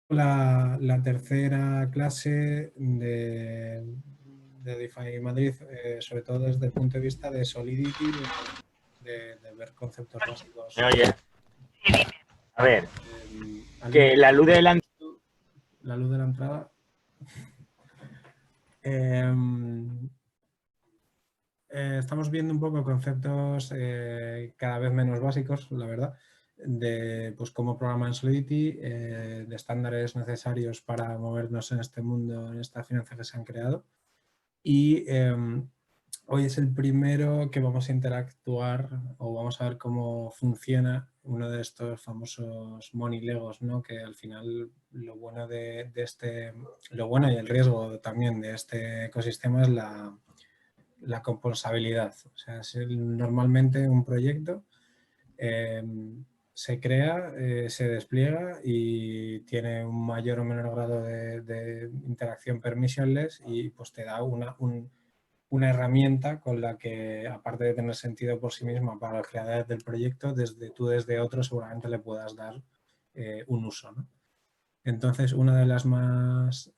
la tercera clase de DeFi Madrid, sobre todo desde el punto de vista de Solidity, de ver conceptos básicos. ¿Me oye? A ver, ¿Alguien que la luz de la... la luz de la entrada? Estamos viendo un poco conceptos cada vez menos básicos, la verdad, de pues, cómo programar en Solidity, de estándares necesarios para movernos en este mundo, en esta finanza que se han creado. Y hoy es el primero que vamos a interactuar o vamos a ver cómo funciona uno de estos famosos money legos, ¿no? Que al final lo bueno lo bueno y el riesgo también de este ecosistema es la composabilidad. O sea, normalmente un proyecto se crea, se despliega y tiene un mayor o menor grado de interacción permissionless y pues te da una herramienta con la que, aparte de tener sentido por sí misma para los creadores del proyecto, desde otro seguramente le puedas dar un uso, ¿no? Entonces, una de las más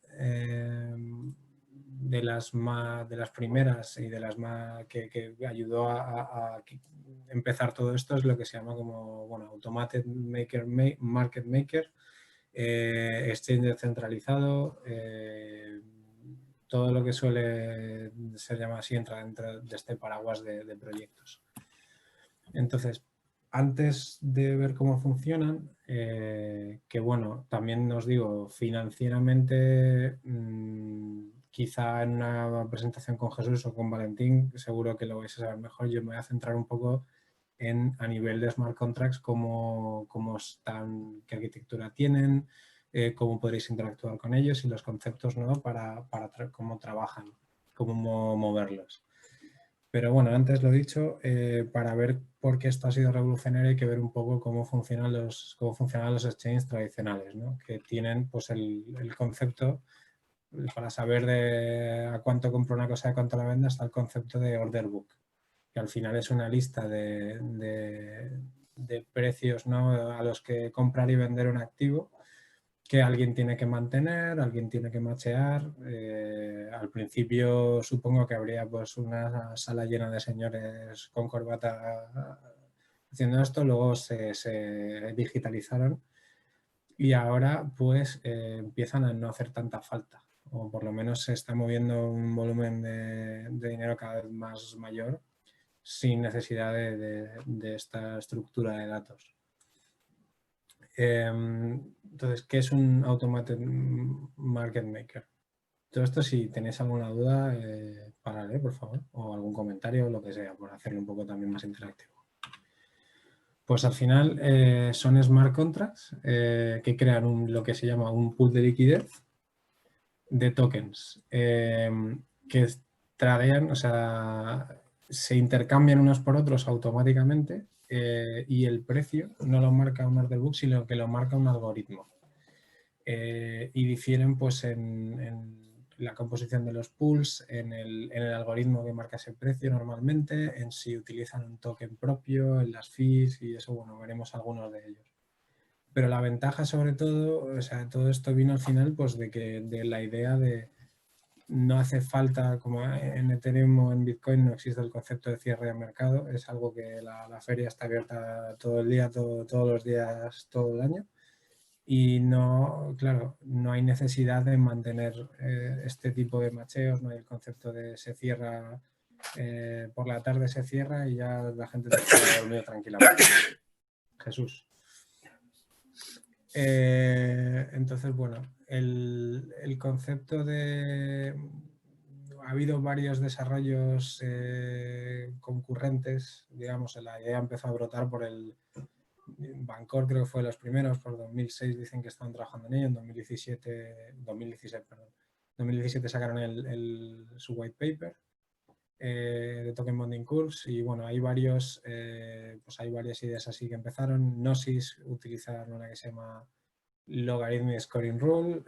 de las primeras y de las más que ayudó a empezar todo esto es lo que se llama como, bueno, Automated Market Maker, exchange descentralizado, todo lo que suele ser llamado así entra dentro de este paraguas de proyectos. Entonces, antes de ver cómo funcionan, que bueno, también os digo, financieramente, quizá en una presentación con Jesús o con Valentín, seguro que lo vais a saber mejor. Yo me voy a centrar un poco a nivel de smart contracts, cómo están, qué arquitectura tienen, cómo podréis interactuar con ellos y los conceptos, ¿no? para cómo trabajan, cómo moverlos. Pero bueno, antes lo he dicho, para ver por qué esto ha sido revolucionario hay que ver un poco cómo funcionan los exchanges tradicionales, ¿no? Que tienen pues el concepto, para saber a cuánto compro una cosa y a cuánto la vendo, está el concepto de order book, que al final es una lista de precios, ¿no? a los que comprar y vender un activo que alguien tiene que mantener, alguien tiene que machear. Al principio supongo que habría pues una sala llena de señores con corbata haciendo esto, luego se digitalizaron y ahora pues empiezan a no hacer tanta falta, o por lo menos se está moviendo un volumen de dinero cada vez más mayor sin necesidad de esta estructura de datos. Entonces, ¿qué es un Automated Market Maker? Todo esto, si tenéis alguna duda, parad, por favor, o algún comentario o lo que sea, por hacerlo un poco también más interactivo. Pues al final son smart contracts que crean lo que se llama un pool de liquidez de tokens que tradean, o sea, se intercambian unos por otros automáticamente y el precio no lo marca un order book, sino que lo marca un algoritmo. Y difieren pues en la composición de los pools, en el algoritmo que marca ese precio normalmente, en si utilizan un token propio, en las fees y eso, bueno, veremos algunos de ellos. Pero la ventaja sobre todo, o sea, todo esto vino al final pues de la idea de no hace falta, como en Ethereum o en Bitcoin no existe el concepto de cierre de mercado, es algo que la feria está abierta todo el día, todos los días, todo el año. Y no, claro, no hay necesidad de mantener este tipo de macheos, no hay el concepto de se cierra, por la tarde se cierra y ya la gente se queda dormida tranquilamente. Jesús. Entonces, bueno, el concepto de... Ha habido varios desarrollos concurrentes, digamos, la idea empezó a brotar por el Bancor, creo que fue de los primeros, por 2006 dicen que estaban trabajando en ello, en 2017 sacaron su white paper de Token Bonding Curves y bueno, hay varias ideas así que empezaron. Gnosis utilizaron una que se llama Logarithmic Scoring Rule,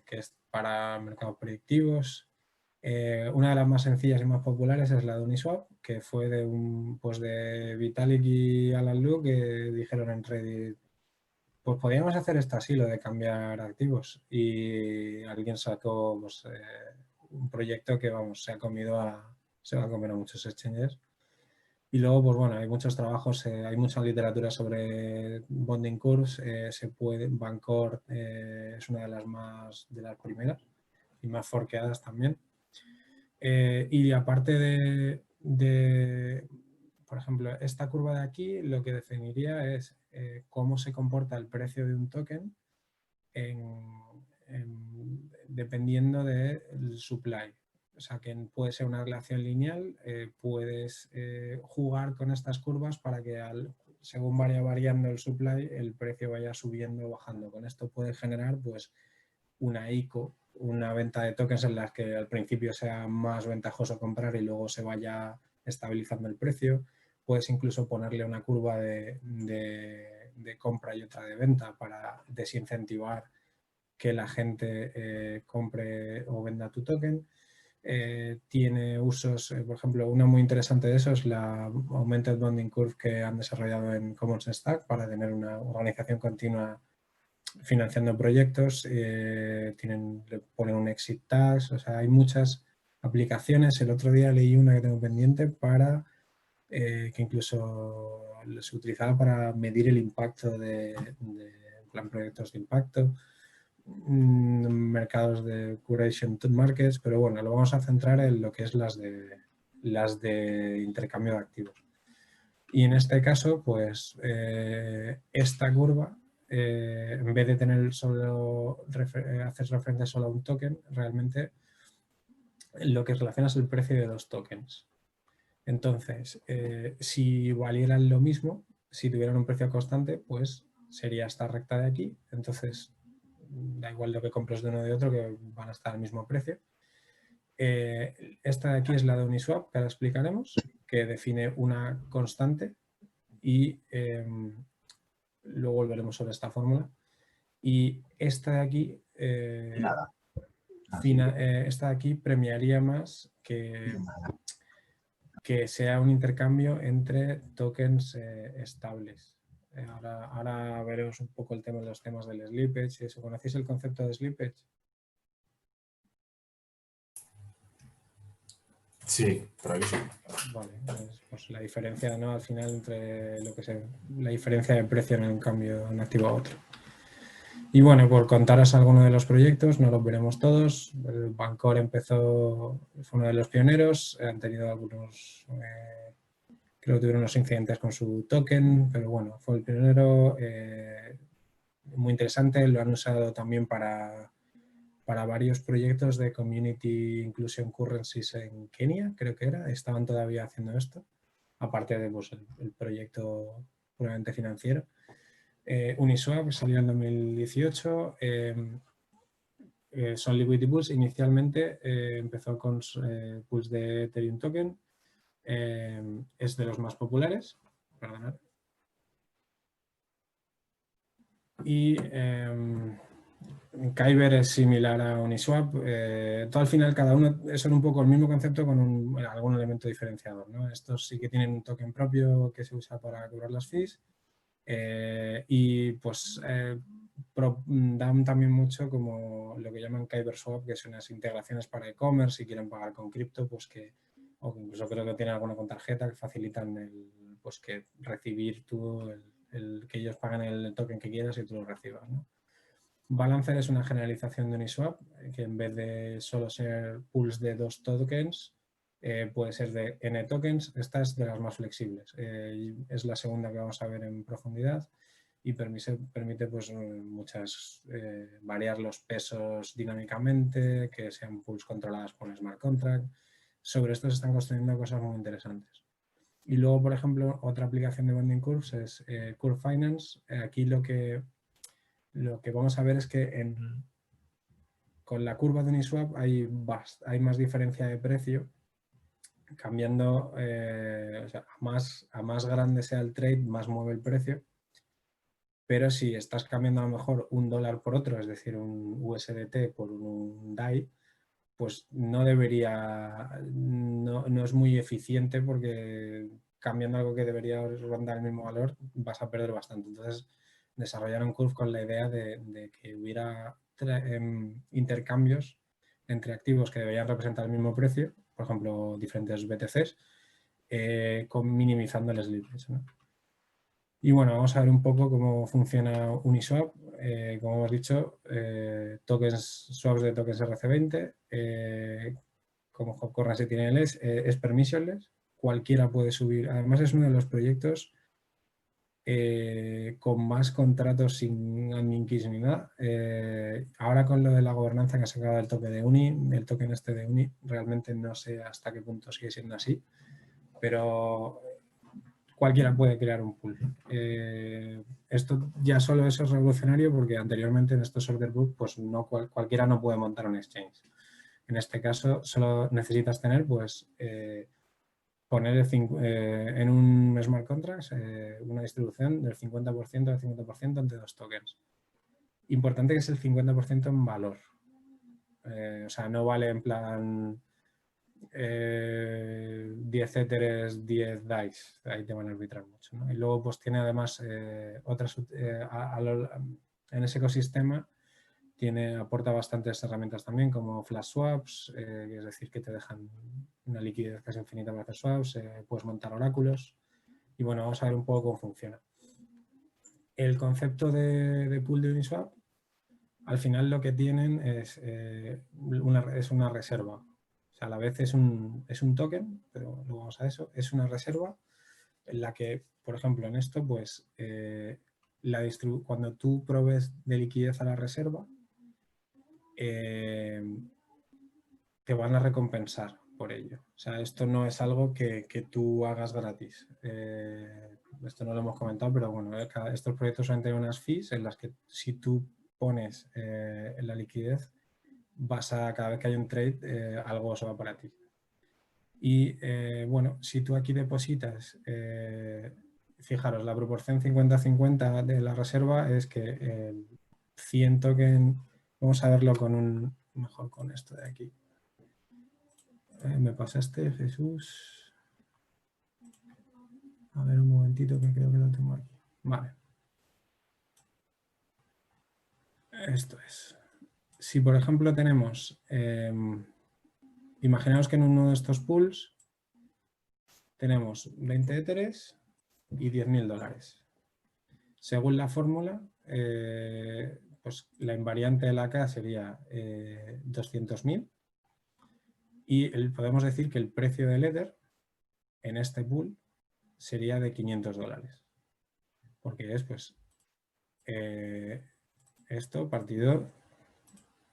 que es para mercados predictivos. Una de las más sencillas y más populares es la de Uniswap, que fue de Vitalik y Alan Lu, que dijeron en Reddit, pues podríamos hacer esto así, lo de cambiar activos. Y alguien sacó pues, un proyecto que, vamos, se va a comer a muchos exchanges. Y luego, pues bueno, hay muchos trabajos, hay mucha literatura sobre bonding curves. Bancor es una de las primeras y más forqueadas también. Y aparte por ejemplo, esta curva de aquí lo que definiría es cómo se comporta el precio de un token dependiendo del supply. O sea, que puede ser una relación lineal, puedes jugar con estas curvas para que según vaya variando el supply, el precio vaya subiendo o bajando. Con esto puede generar pues una ICO, una venta de tokens en las que al principio sea más ventajoso comprar y luego se vaya estabilizando el precio. Puedes incluso ponerle una curva de compra y otra de venta para desincentivar que la gente compre o venda tu token. Tiene usos, por ejemplo, uno muy interesante de eso es la Augmented Bonding Curve que han desarrollado en Commons Stack para tener una organización continua financiando proyectos, le ponen un exit tax, o sea, hay muchas aplicaciones. El otro día leí una que tengo pendiente para que incluso se utilizaba para medir el impacto de plan proyectos de impacto, mercados de curation markets, pero bueno, lo vamos a centrar en lo que es las de intercambio de activos. Y en este caso, pues esta curva, en vez de tener solo hacer referencia solo a un token, realmente lo que relaciona es el precio de los tokens. Entonces, si valieran lo mismo, si tuvieran un precio constante, pues sería esta recta de aquí. Entonces, da igual lo que compres de uno o de otro, que van a estar al mismo precio. Esta de aquí es la de Uniswap, que ahora explicaremos, que define una constante y luego volveremos sobre esta fórmula. Y esta de aquí, esta de aquí premiaría más que sea un intercambio entre tokens estables. Ahora veremos un poco el tema de los temas del slippage. ¿Conocéis el concepto de slippage? Sí, por aquí sí. Vale, pues la diferencia, ¿no? Al final entre la diferencia de precio en un cambio de un activo a otro. Y bueno, por contaros algunos de los proyectos, no los veremos todos. El Bancor fue uno de los pioneros, han tenido algunos, creo que tuvieron unos incidentes con su token, pero bueno, fue el pionero, muy interesante, lo han usado también para varios proyectos de Community Inclusion Currencies en Kenia, creo que estaban todavía haciendo esto, aparte de pues, el proyecto puramente financiero. Uniswap salió en 2018, son Liquidity Pools. Inicialmente empezó con pools de Ethereum Token, es de los más populares, perdonad. Y Kyber es similar a Uniswap. Todo al final cada uno son un poco el mismo concepto con algún elemento diferenciador, ¿no? Estos sí que tienen un token propio que se usa para cobrar las fees. Y pues dan también mucho como lo que llaman Kyber Swap, que son unas integraciones para e-commerce, si quieren pagar con cripto, pues o incluso creo que tienen alguna con tarjeta que facilitan pues que recibir tú que ellos pagan el token que quieras y tú lo recibas, ¿no? Balancer es una generalización de Uniswap, que en vez de solo ser pools de 2 tokens, puede ser de N tokens. Esta es de las más flexibles. Es la segunda que vamos a ver en profundidad y permite pues, variar los pesos dinámicamente, que sean pools controladas por un smart contract. Sobre esto se están construyendo cosas muy interesantes. Y luego, por ejemplo, otra aplicación de Bonding Curves es Curve Finance. Aquí lo que vamos a ver es que con la curva de Uniswap hay más diferencia de precio, cambiando, o sea, a más grande sea el trade, más mueve el precio. Pero si estás cambiando a lo mejor $1 por otro, es decir, un USDT por un DAI, pues no es muy eficiente porque cambiando algo que debería rondar el mismo valor vas a perder bastante. Entonces, desarrollaron Curve con la idea de que hubiera intercambios entre activos que deberían representar el mismo precio, por ejemplo, diferentes BTCs, minimizando el slippage, ¿no? Y bueno, vamos a ver un poco cómo funciona Uniswap. Como hemos dicho, swaps de tokens RC20, como Hop Currency tiene es permissionless. Cualquiera puede subir. Además, es uno de los proyectos con más contratos sin admin keys ni nada. Ahora con lo de la gobernanza que ha sacado el token de Uni, realmente no sé hasta qué punto sigue siendo así, pero cualquiera puede crear un pool. Esto ya solo eso es revolucionario porque anteriormente en estos order book pues cualquiera no puede montar un exchange. En este caso solo necesitas tener pues poner en un smart contract una distribución del 50% al 50% entre dos tokens. Importante que es el 50% en valor. O sea, no vale en plan 10 éteres, 10 DAIs. Ahí te van a arbitrar mucho, ¿no? Y luego pues tiene además otras... en ese ecosistema aporta bastantes herramientas también como flash swaps, es decir, que te dejan una liquidez casi infinita para hacer swaps, puedes montar oráculos y bueno, vamos a ver un poco cómo funciona. El concepto de pool de Uniswap, al final lo que tienen es una reserva. O sea, a la vez es un token, pero luego vamos a eso, es una reserva en la que, por ejemplo, en esto, pues cuando tú provees de liquidez a la reserva, te van a recompensar por ello. O sea, esto no es algo que tú hagas gratis. Esto no lo hemos comentado, pero bueno, estos proyectos suelen tener unas fees en las que si tú pones en la liquidez, cada vez que hay un trade, algo se va para ti. Y bueno, si tú aquí depositas, fijaros, la proporción 50-50 de la reserva es que 100 token, vamos a verlo mejor con esto de aquí. Me pasaste, Jesús. A ver un momentito que creo que lo tengo aquí. Vale. Esto es. Si por ejemplo tenemos, imaginaos que en uno de estos pools tenemos 20 éteres y $10.000. Según la fórmula, pues la invariante de la K sería 200.000 y podemos decir que el precio del Ether en este pool sería de $500. Porque es pues esto partido,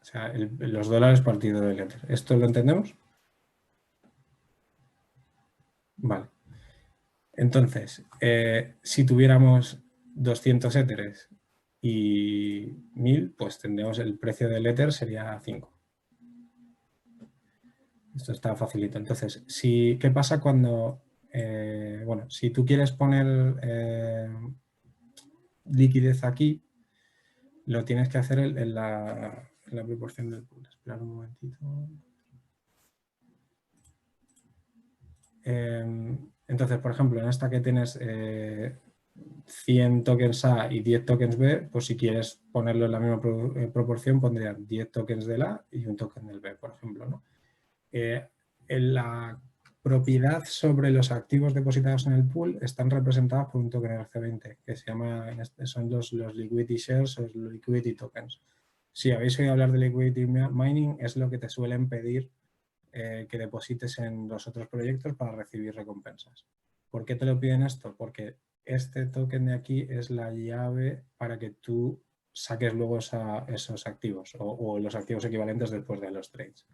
o sea, los dólares partido del Ether. ¿Esto lo entendemos? Vale. Entonces, si tuviéramos 200 éteres y 1.000, pues tendríamos el precio del Ether sería 5. Esto está facilito. Entonces, ¿qué pasa cuando, bueno, si tú quieres poner liquidez aquí, lo tienes que hacer en la proporción del pool. Esperad un momentito. Entonces, por ejemplo, en esta que tienes 100 tokens A y 10 tokens B, pues si quieres ponerlo en la misma proporción, pondrías 10 tokens del A y un token del B, por ejemplo, ¿no? En la propiedad sobre los activos depositados en el pool están representados por un token RC20 que se llama, son los liquidity shares o los liquidity tokens. Si habéis oído hablar de liquidity mining, es lo que te suelen pedir que deposites en los otros proyectos para recibir recompensas. ¿Por qué te lo piden esto? Porque este token de aquí es la llave para que tú saques luego esos activos o los activos equivalentes después de los trades.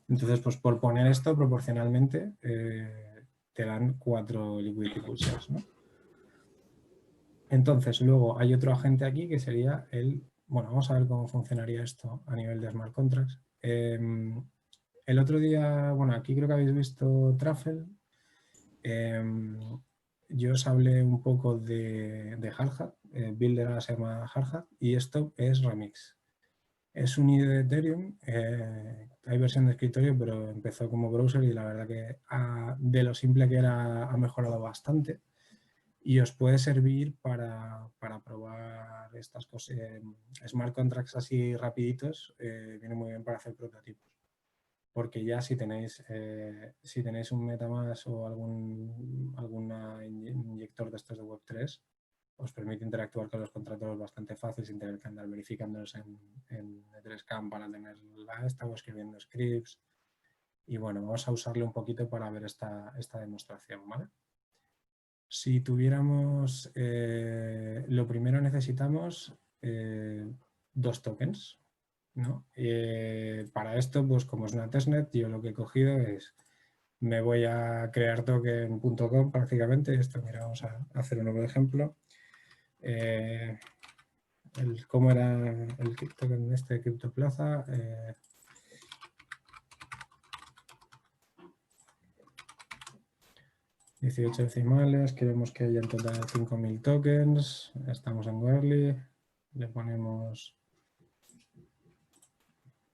Entonces, pues por poner esto proporcionalmente te dan 4 liquidity pools, ¿no? Entonces, luego hay otro agente aquí que sería bueno, vamos a ver cómo funcionaría esto a nivel de smart contracts. El otro día, bueno, aquí creo que habéis visto Truffle. Yo os hablé un poco de Hardhat. Builder ahora se llama Hardhat y esto es Remix. Es un IDE de Ethereum. Hay versión de escritorio, pero empezó como browser y la verdad que de lo simple que era ha mejorado bastante. y os puede servir para probar estas cosas. Smart contracts así rapiditos viene muy bien para hacer prototipos, porque ya si tenéis un MetaMask o algún inyector de estos de Web3, os permite interactuar con los contratos bastante fácil sin tener que andar verificándolos en Etherscan para tener o escribiendo scripts. Y bueno, vamos a usarlo un poquito para ver esta demostración, ¿vale? Si tuviéramos, lo primero necesitamos 2 tokens, ¿no? Para esto, pues como es una testnet, yo lo que he cogido es, me voy a crear token.com prácticamente. Esto, mira, vamos a hacer un nuevo ejemplo. ¿Cómo era el token de CryptoPlaza? 18 decimales, queremos que haya en total 5.000 tokens, estamos en Early, le ponemos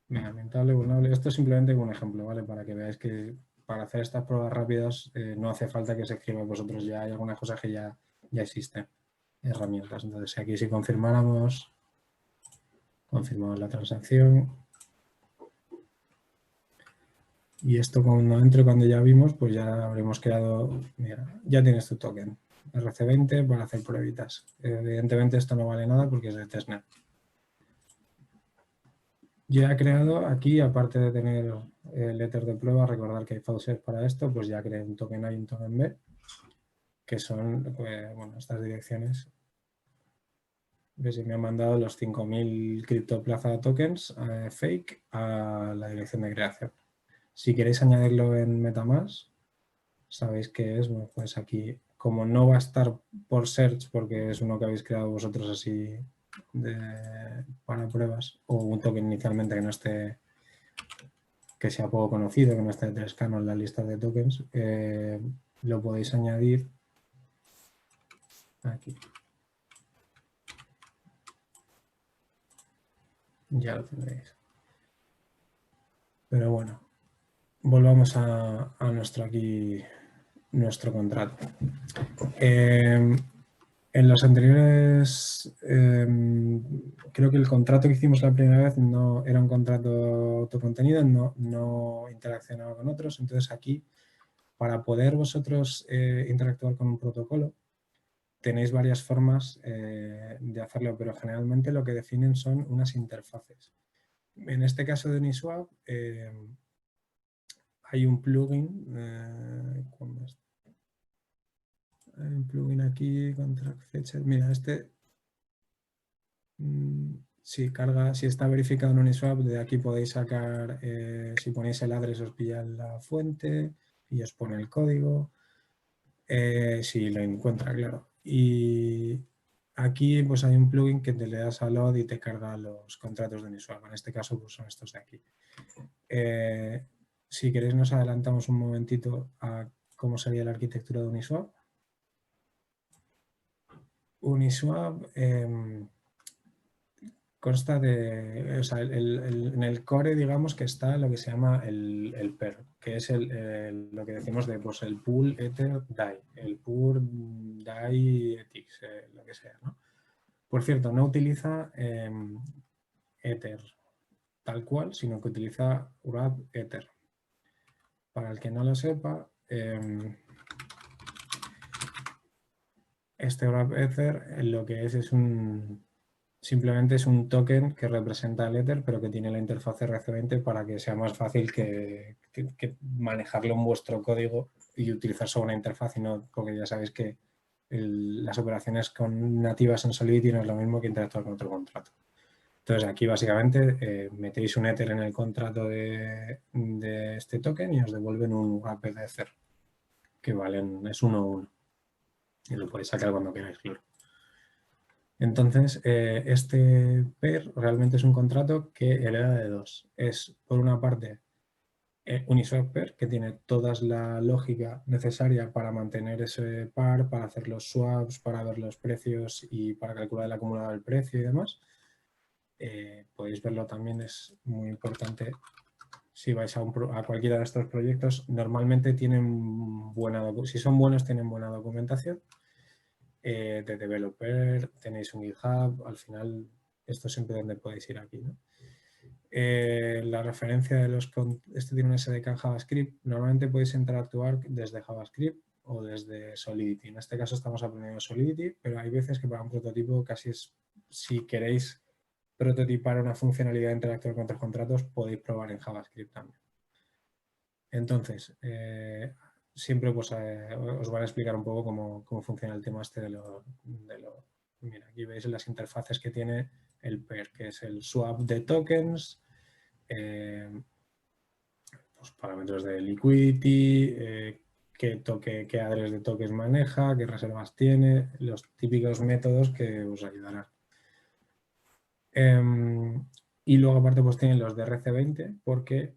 lamentable, vulnerable. Esto es simplemente un ejemplo, ¿vale? Para que veáis que para hacer estas pruebas rápidas no hace falta que se escriba vosotros, ya hay algunas cosas que ya existen, herramientas. Entonces aquí si confirmamos la transacción. Y esto cuando ya vimos, pues ya habremos creado, mira, ya tienes tu token RC20 para hacer pruebitas. Evidentemente esto no vale nada porque es de testnet. Ya he creado aquí, aparte de tener el letter de prueba, recordar que hay faucets para esto, pues ya creé un token A y un token B, que son, bueno, estas direcciones. ¿Ves? Y me han mandado los 5.000 CryptoPlaza tokens fake a la dirección de creación. Si queréis añadirlo en MetaMask, sabéis qué es, bueno, pues aquí, como no va a estar por search, porque es uno que habéis creado vosotros así para pruebas, o un token inicialmente que no esté, que sea poco conocido, que no esté de Etherscan en la lista de tokens, lo podéis añadir aquí. Ya lo tendréis. Pero bueno, volvamos a nuestro contrato. En los anteriores, creo que el contrato que hicimos la primera vez no era un contrato autocontenido, no interaccionaba con otros. Entonces aquí, para poder vosotros interactuar con un protocolo, tenéis varias formas de hacerlo, pero generalmente lo que definen son unas interfaces. En este caso de Uniswap, hay un plugin, hay un plugin aquí, contract fetcher. Mira, si carga, si está verificado en Uniswap, de aquí podéis sacar, si ponéis el address os pilla la fuente y os pone el código, si lo encuentra, claro. Y aquí pues hay un plugin que te le das a load y te carga los contratos de Uniswap. En este caso pues son estos de aquí. Si queréis nos adelantamos un momentito a cómo sería la arquitectura de Uniswap. Uniswap consta de, o sea, en el core digamos que está lo que se llama el PER, que es lo que decimos de pues, el pool ether DAI, el pool DAI ethics, lo que sea, ¿no? Por cierto, no utiliza ether tal cual, sino que utiliza wrap ether. Para el que no lo sepa, este wrap ether lo que es simplemente es un token que representa el Ether, pero que tiene la interfaz RC20 para que sea más fácil que manejarlo en vuestro código y utilizar solo una interfaz, y no, porque ya sabéis que las operaciones nativas en Solidity no es lo mismo que interactuar con otro contrato. Entonces aquí básicamente metéis un Ether en el contrato de este token y os devuelven un wrap de Ether, que es 1-1. Y lo podéis sacar cuando queráis, claro. Entonces, este PER realmente es un contrato que hereda de dos. Es, por una parte, Uniswap PER, que tiene toda la lógica necesaria para mantener ese par, para hacer los swaps, para ver los precios y para calcular el acumulado del precio y demás. Podéis verlo también, es muy importante. Si vais a cualquiera de estos proyectos, normalmente tienen si son buenos, tienen buena documentación. de developer, tenéis un GitHub, al final esto es siempre donde podéis ir aquí, ¿no? La referencia de este tiene un SDK en JavaScript. Normalmente podéis interactuar desde JavaScript o desde Solidity. En este caso estamos aprendiendo Solidity, pero hay veces que para un prototipo casi es, si queréis prototipar una funcionalidad de interactuar con otros contratos, podéis probar en JavaScript también. Entonces, siempre pues, os van a explicar un poco cómo funciona el tema este de lo... Mira, aquí veis las interfaces que tiene el pair, que es el swap de tokens, pues parámetros de liquidity, qué address de tokens maneja, qué reservas tiene, los típicos métodos que os ayudarán. Y luego aparte pues tienen los de RC20 porque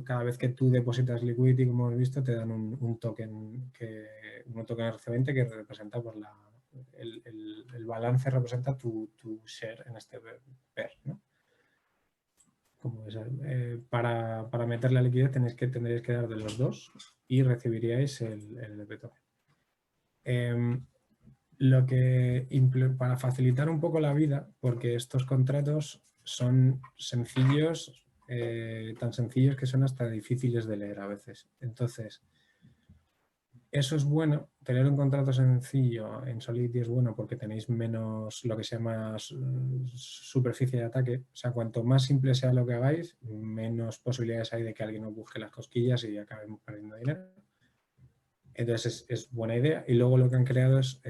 cada vez que tú depositas liquidity, como hemos visto, te dan un token RC20 que representa pues, el balance representa tu share en este pair, ¿no? Como para meter la liquidez tendríais que dar de los dos y recibiríais el LP token. Para facilitar un poco la vida, porque estos contratos son sencillos, tan sencillos que son hasta difíciles de leer a veces. Entonces, eso es bueno. Tener un contrato sencillo en Solidity es bueno porque tenéis menos lo que se llama superficie de ataque. O sea, cuanto más simple sea lo que hagáis, menos posibilidades hay de que alguien os busque las cosquillas y acabemos perdiendo dinero. Entonces, es buena idea. Y luego lo que han creado es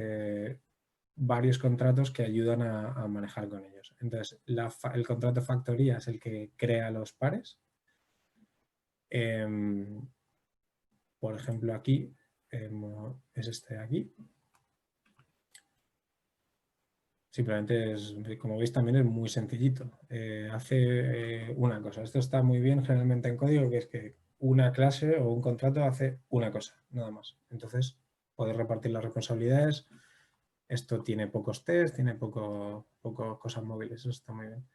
varios contratos que ayudan a manejar con ellos. Entonces, el contrato factoría es el que crea los pares. Por ejemplo, aquí es este de aquí. Simplemente como veis, también es muy sencillito. Hace una cosa. Esto está muy bien generalmente en código, que es que una clase o un contrato hace una cosa, nada más. Entonces, podéis repartir las responsabilidades. Esto tiene pocos tests, tiene poco cosas móviles, eso está muy bien.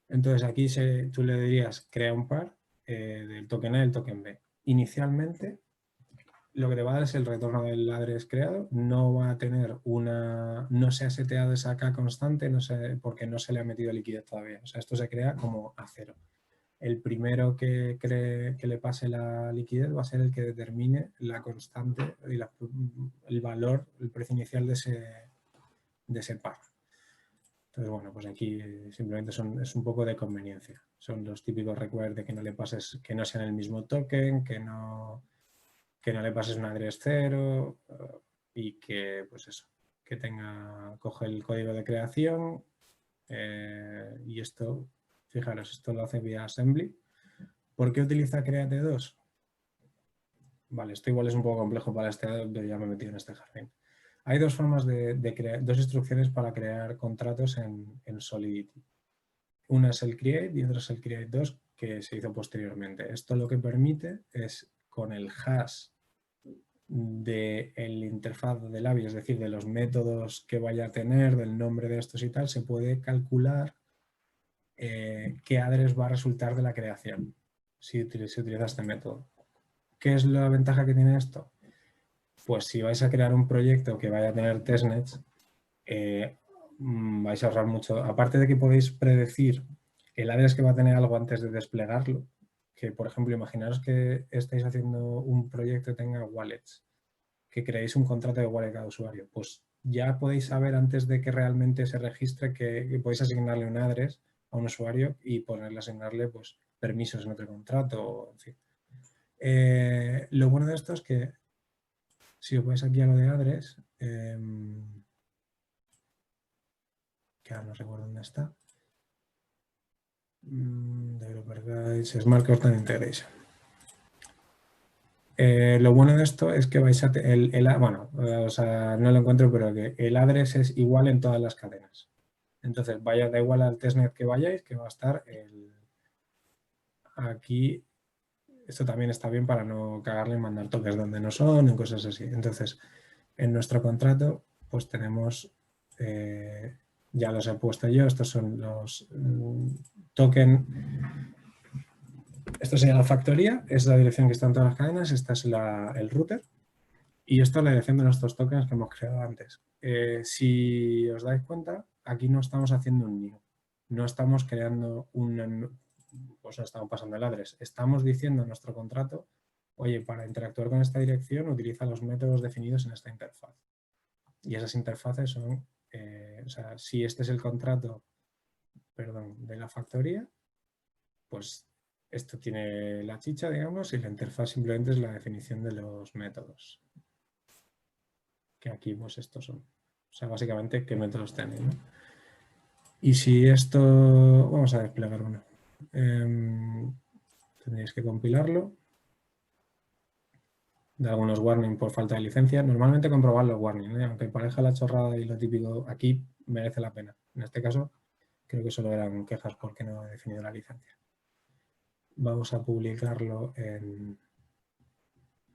Entonces aquí tú le dirías crea un par del token A y el token B. Inicialmente lo que te va a dar es el retorno del address creado, no va a tener no se ha seteado esa K constante, porque no se le ha metido liquidez todavía. O sea, esto se crea como a cero. El primero que le pase la liquidez va a ser el que determine la constante y el valor, el precio inicial de ese par. Entonces, bueno, pues aquí simplemente es un poco de conveniencia. Son los típicos require de que no le pases, que no sean el mismo token, que no le pases un address cero y que, pues eso, que coge el código de creación y esto, fijaros, esto lo hace vía assembly. ¿Por qué utiliza create2? Vale, esto igual es un poco complejo para pero ya me he metido en este jardín. Hay dos formas de crear, dos instrucciones para crear contratos en Solidity. Una es el create y otra es el create2 que se hizo posteriormente. Esto lo que permite es con el hash del interfaz del API, es decir, de los métodos que vaya a tener, del nombre de estos y tal, se puede calcular qué address va a resultar de la creación si utiliza este método. ¿Qué es la ventaja que tiene esto? Pues si vais a crear un proyecto que vaya a tener testnets, vais a ahorrar mucho. Aparte de que podéis predecir el address que va a tener algo antes de desplegarlo, que por ejemplo, imaginaros que estáis haciendo un proyecto que tenga wallets, que creéis un contrato de wallet a cada usuario, pues ya podéis saber antes de que realmente se registre que podéis asignarle un address a un usuario y asignarle pues, permisos en otro contrato, en fin. Lo bueno de esto es que si os vais aquí a lo de address, que ahora no recuerdo dónde está, Developer Guides, Smart Contract Integration. Lo bueno de esto es que vais a o sea, no lo encuentro, pero que el address es igual en todas las cadenas. Entonces, da igual al testnet que vayáis, que va a estar aquí. Esto también está bien para no cagarle en mandar tokens donde no son, en cosas así. Entonces, en nuestro contrato, pues tenemos, ya los he puesto yo, estos son los token. Esto sería la factoría, es la dirección que está en todas las cadenas, esta es el router Y esto es la dirección de nuestros tokens que hemos creado antes. Si os dais cuenta, aquí no estamos haciendo un new. No estamos creando pues no estamos pasando el address. Estamos diciendo en nuestro contrato, oye, para interactuar con esta dirección utiliza los métodos definidos en esta interfaz. Y esas interfaces son, o sea, si este es el contrato, perdón, de la factoría, pues esto tiene la chicha, digamos, y la interfaz simplemente es la definición de los métodos. Que aquí, pues estos son. O sea, básicamente, ¿qué métodos tenéis, ¿no? Y si esto... Vamos a desplegar uno. Tendréis que compilarlo. De algunos warning por falta de licencia. Normalmente comprobar los warnings, ¿eh? Aunque pareja la chorrada y lo típico, aquí merece la pena. En este caso, creo que solo eran quejas porque no he definido la licencia. Vamos a publicarlo en...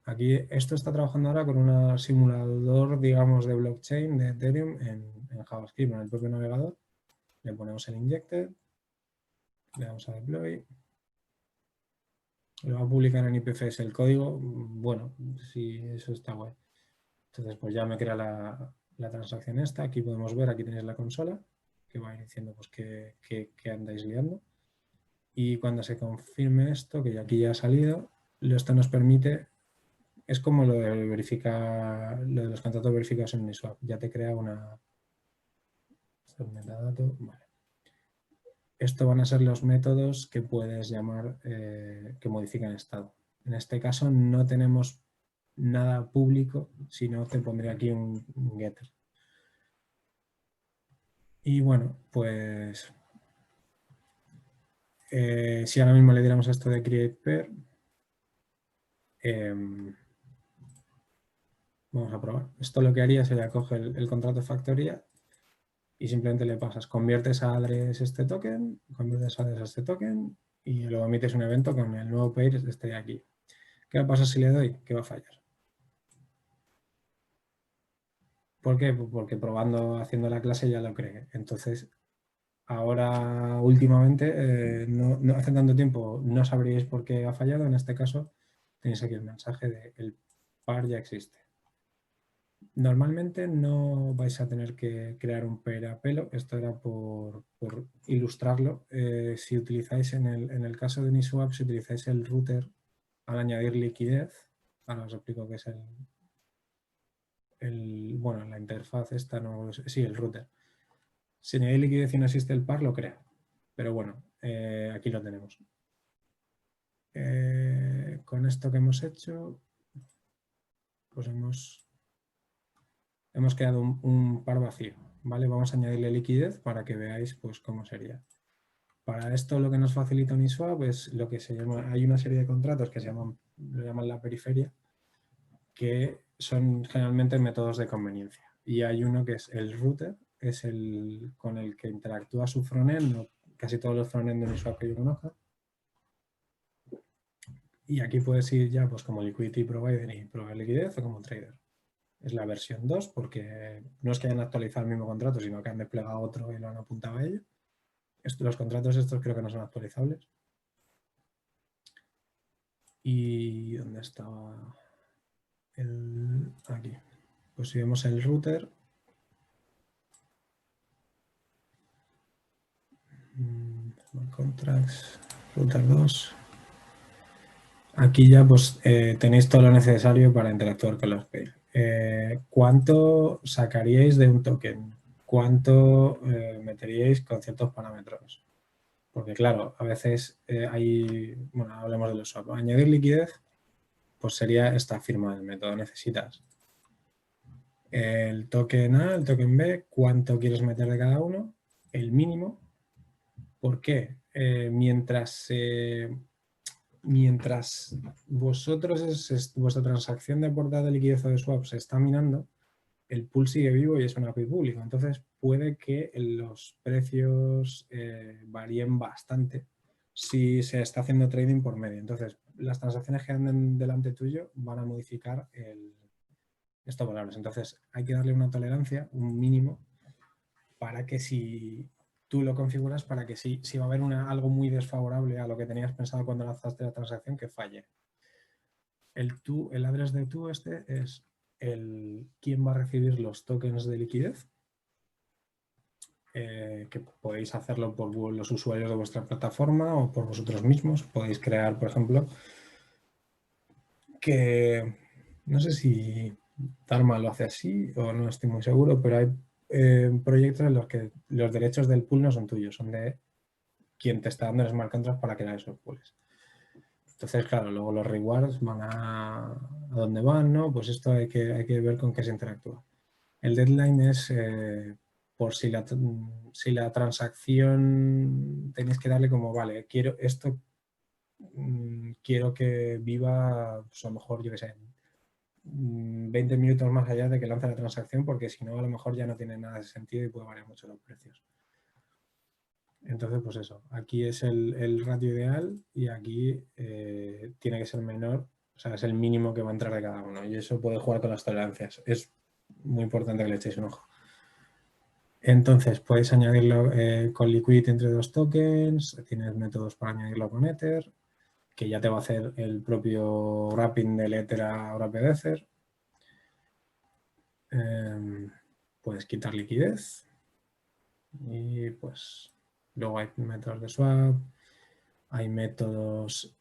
Aquí, esto está trabajando ahora con un simulador, digamos, de blockchain de Ethereum en JavaScript, en el propio navegador. Le ponemos el injected, le damos a deploy. Lo va a publicar en IPFS el código. Bueno, sí, eso está guay. Entonces, pues ya me crea la transacción esta. Aquí podemos ver, aquí tenéis la consola, que va diciendo pues que andáis liando. Y cuando se confirme esto, que aquí ya ha salido, esto nos permite, es como lo de verificar, lo de los contratos verificados en Uniswap. Ya te crea una metadato. Vale. Esto van a ser los métodos que puedes llamar que modifican estado. En este caso no tenemos nada público, sino te pondré aquí un getter. Y bueno, pues si ahora mismo le diéramos esto de create pair, vamos a probar. Esto lo que haría sería coger el contrato de factoría y simplemente le pasas, conviertes a address este token, conviertes a address a este token y luego emites un evento con el nuevo pair este de aquí. ¿Qué va a pasar si le doy? Que va a fallar. ¿Por qué? Porque probando, haciendo la clase ya lo cree. Entonces, ahora últimamente, no hace tanto tiempo, no sabríais por qué ha fallado. En este caso, tenéis aquí el mensaje de el par ya existe. Normalmente no vais a tener que crear un pair a pelo. Esto era por ilustrarlo. Si utilizáis en el caso de Uniswap, si utilizáis el router al añadir liquidez, ahora os explico qué es bueno, la interfaz esta no, sí, el router. Si añade liquidez y no existe el par, lo crea. Pero bueno, aquí lo tenemos. Con esto que hemos hecho, pues hemos creado un par vacío, ¿vale? Vamos a añadirle liquidez para que veáis pues cómo sería. Para esto lo que nos facilita Uniswap es lo que se llama, hay una serie de contratos que lo llaman la periferia, que son generalmente métodos de conveniencia. Y hay uno que es el router, es el con el que interactúa su frontend, casi todos los frontend de Uniswap que yo conozca. Y aquí puedes ir ya pues como liquidity provider y proveer liquidez o como trader. Es la versión 2 porque no es que hayan actualizado el mismo contrato, sino que han desplegado otro y lo han apuntado a ello. Los contratos estos creo que no son actualizables. ¿Y dónde estaba? Aquí. Pues si vemos el router, contracts, router 2. Aquí ya pues tenéis todo lo necesario para interactuar con los pairs. ¿Cuánto sacaríais de un token? ¿Cuánto meteríais con ciertos parámetros? Porque claro, a veces hay, bueno, hablemos de los swap. Añadir liquidez, pues sería esta firma del método. Necesitas el token A, el token B, cuánto quieres meter de cada uno, el mínimo. ¿Por qué? Mientras vuestra transacción de aportada de liquidez o de swap se está minando, el pool sigue vivo y es una API pública. Entonces, puede que los precios varíen bastante si se está haciendo trading por medio. Entonces, las transacciones que anden delante tuyo van a modificar estos valores. Entonces, hay que darle una tolerancia, un mínimo, para que si tú lo configuras, para que si va a haber algo muy desfavorable a lo que tenías pensado cuando lanzaste la transacción, que falle. El address de tú este es quién va a recibir los tokens de liquidez, que podéis hacerlo por los usuarios de vuestra plataforma o por vosotros mismos. Podéis crear, por ejemplo, que no sé si Dharma lo hace así o no estoy muy seguro, pero hay proyectos en los que los derechos del pool no son tuyos, son de quien te está dando el smart contract para crear esos pools. Entonces, claro, luego los rewards van a dónde van, ¿no? Pues esto hay que ver con qué se interactúa. El deadline es por si la transacción tenéis que darle como, vale, quiero esto, quiero que viva, pues a lo mejor, yo qué sé, 20 minutos más allá de que lance la transacción, porque si no, a lo mejor ya no tiene nada de sentido y puede variar mucho los precios. Entonces, pues eso, aquí es el ratio ideal y aquí tiene que ser menor, o sea, es el mínimo que va a entrar de cada uno y eso puede jugar con las tolerancias. Es muy importante que le echéis un ojo. Entonces, podéis añadirlo con Liquidity entre dos tokens, tienes métodos para añadirlo con Ether, que ya te va a hacer el propio wrapping del Ether a Wrapped Ether. Puedes quitar liquidez y pues luego hay métodos de swap, hay métodos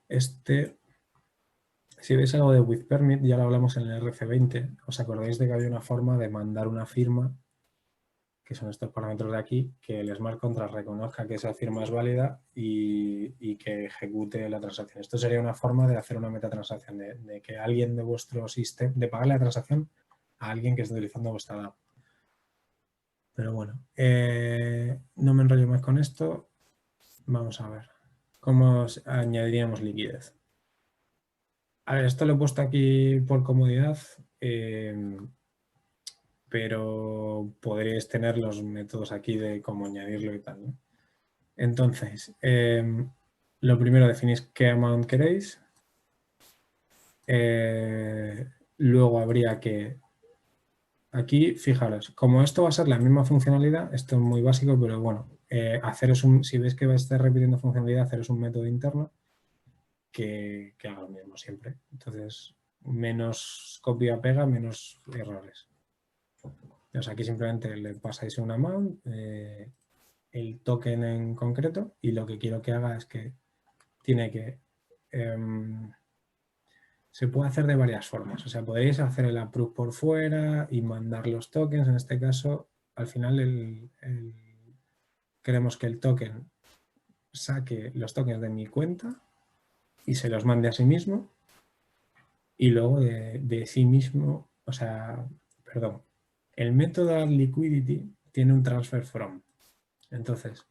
si veis algo de with permit, ya lo hablamos en el RC20, ¿os acordáis de que había una forma de mandar una firma, que son estos parámetros de aquí, que el smart contract reconozca que esa firma es válida y que ejecute la transacción? Esto sería una forma de hacer una metatransacción, de que alguien de vuestro sistema, de pagarle la transacción a alguien que esté utilizando vuestra DApp. Pero bueno, no me enrollo más con esto. Vamos a ver cómo añadiríamos liquidez. A ver, esto lo he puesto aquí por comodidad, pero podréis tener los métodos aquí de cómo añadirlo y tal, ¿no? Entonces, lo primero definís qué amount queréis. Luego habría que, aquí, fijaros, como esto va a ser la misma funcionalidad, esto es muy básico, pero bueno, si veis que va a estar repitiendo funcionalidad, haceros un método interno que haga lo mismo siempre. Entonces, menos copia-pega, menos errores. Entonces, aquí simplemente le pasáis un amount, el token en concreto, y lo que quiero que haga es que tiene que... se puede hacer de varias formas. O sea, podéis hacer el approve por fuera y mandar los tokens. En este caso, al final queremos que el token saque los tokens de mi cuenta y se los mande a sí mismo. Y luego de sí mismo, o sea, perdón, el método liquidity tiene un transfer from. Entonces,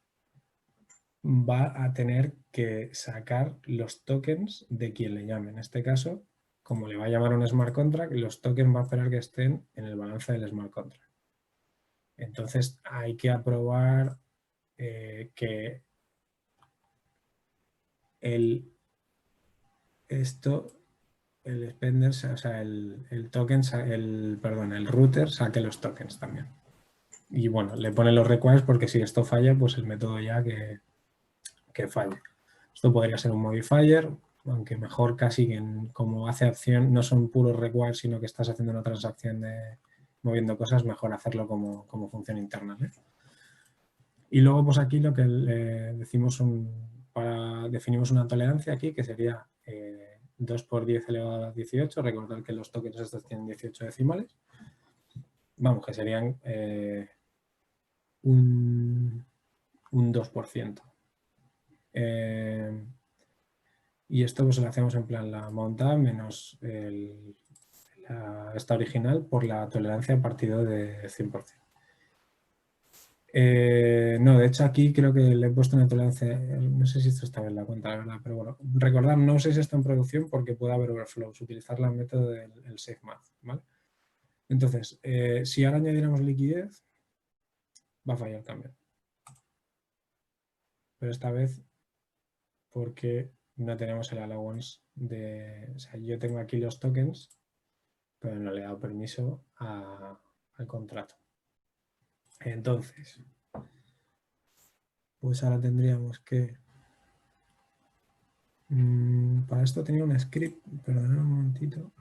va a tener que sacar los tokens de quien le llame. En este caso, como le va a llamar un smart contract, los tokens va a esperar que estén en el balance del smart contract. Entonces, hay que aprobar que el spender, o sea, el token, el router saque los tokens también. Y bueno, le pone los requires porque si esto falla, pues el método ya que falle. Esto podría ser un modifier, aunque mejor casi que como hace acción, no son puros requires, sino que estás haciendo una transacción de moviendo cosas, mejor hacerlo como función interna, ¿eh? Y luego, pues aquí lo que decimos definimos una tolerancia aquí, que sería 2 por 10 elevado a 18. Recordad que los tokens estos tienen 18 decimales. Vamos, que serían un 2%. Y esto pues lo hacemos en plan la monta menos esta original por la tolerancia partido de 100%. No, de hecho aquí creo que le he puesto una tolerancia, no sé si esto está en la cuenta, la verdad, pero bueno, recordad, no uséis esto en producción porque puede haber overflows, utilizar el método del SafeMath, ¿vale? Entonces, si ahora añadiéramos liquidez, va a fallar también. Pero esta vez porque no tenemos el allowance o sea, yo tengo aquí los tokens, pero no le he dado permiso al contrato. Entonces, pues ahora tendríamos que... para esto tenía un script, perdonad un momentito.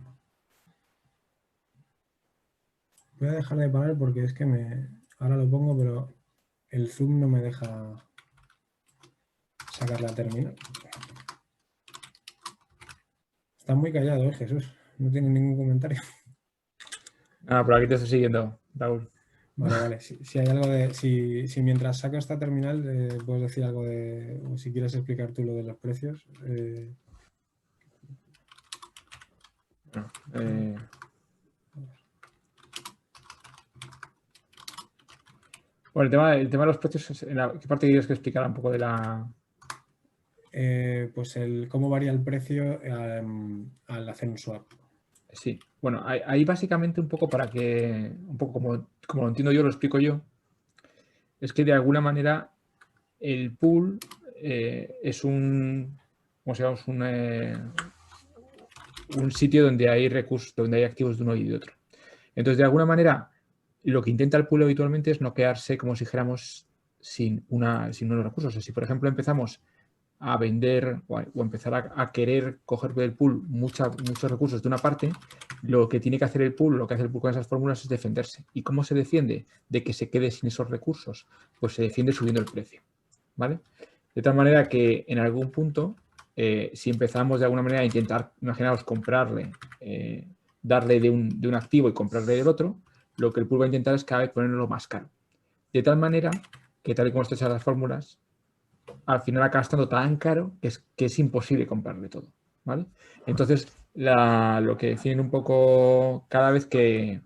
Voy a dejar de parar porque es que ahora lo pongo, pero el zoom no me deja sacar la terminal. Está muy callado, Jesús. No tiene ningún comentario. Ah, por aquí te estoy siguiendo, Raúl. Vale. Si hay algo de. Si mientras saco esta terminal, puedes decir algo de. O si quieres explicar tú lo de los precios. Bueno, el tema de los precios, ¿qué parte quieres que explicara un poco de la...? Pues cómo varía el precio al hacer un swap. Sí, bueno, ahí básicamente un poco para que, un poco como lo entiendo yo, lo explico yo, es que de alguna manera el pool es un sitio donde hay recursos, donde hay activos de uno y de otro. Entonces, de alguna manera, lo que intenta el pool habitualmente es no quedarse, como si dijéramos, sin unos recursos. O sea, si, por ejemplo, empezamos a vender o empezar a querer coger del pool muchos recursos de una parte, lo que tiene que hacer el pool, lo que hace el pool con esas fórmulas es defenderse. ¿Y cómo se defiende de que se quede sin esos recursos? Pues se defiende subiendo el precio, ¿vale? De tal manera que en algún punto, si empezamos de alguna manera a intentar, imaginaos, comprarle, darle de un activo y comprarle del otro, lo que el pool va a intentar es cada vez ponerlo más caro. De tal manera que, tal y como están hechas las fórmulas, al final acaba estando tan caro que es imposible comprarle todo, ¿vale? Entonces, lo que definen un poco cada vez que